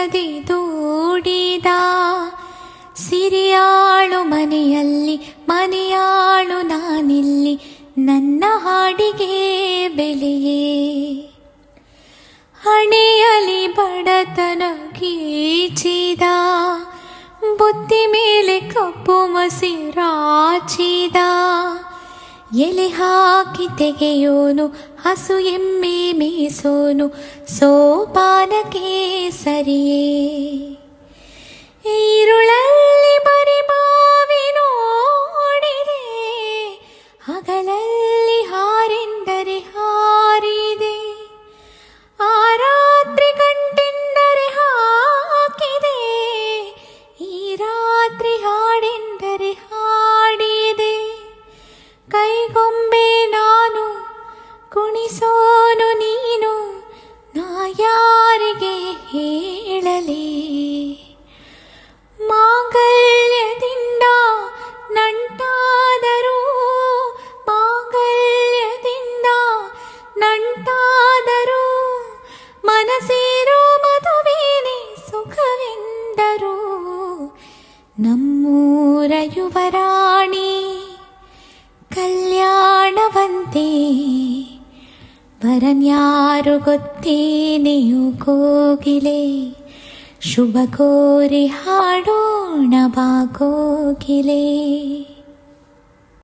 ಬಿಡದೆ ದೂಡಿದ ಸಿರಿಯಾಳು ಮನೆಯಲ್ಲಿ ಮನೆಯಾಳು ನಾನಿಲ್ಲಿ ನನ್ನ ಹಾಡಿಗೆ ಬೆಲೆಯೇ ಹಣೆಯಲ್ಲಿ ಬಡತನ ಗೀಚಿದ ಬುತ್ತಿ ಮೇಲೆ ಕಪ್ಪು ಮಸಿರಾಚಿದ ಎಲೆ ಹಾಕಿ ತೆಗೆಯೋನು ಹಸು ಎಮ್ಮೆ ಮೇಸೋನು ಸೋಪಾನಕ್ಕೆ ಸರಿಯೇ ಈರುಳಲ್ಲಿ ಬರಿ ಬಾವಿ ನೋಡಿದೆ ಹಗಲಲ್ಲಿ ಹಾರೆಂದರೆ ಹಾರಿದೆ ಆ ರಾತ್ರಿ ಗಂಟೆಂದರೆ ಹಾಕಿದೆ ಈ ರಾತ್ರಿ ಹಾಡೆಂದರೆ ಹಾಡಿದೆ ಕೈಗೊಂಬೆ ನಾನು ಕುಣಿಸೋನು ನೀನು ನಾ ಯಾರಿಗೆ ಹೇಳಲಿ ಮಾಂಗಲ್ಯದಿಂದ ನಂಟಾದರೂ ಮಾಂಗಲ್ಯದಿಂದ ನಂಟಾದರೂ ಮನಸ್ಸಿರೋ ಮದುವೇನೆ ಸುಖವೆಂದರು ನಮ್ಮೂರ ಯುವರಾಣಿ ಕಲ್ಯಾಣವಂತೆ ವರನ್ಯಾರು ಗೊತ್ತೇನೆಯು ಕೋಗಿಲೆ ಶುಭ ಕೋರಿ ಹಾಡೋಣ ಬಾ ಕೋಗಿಲೆ.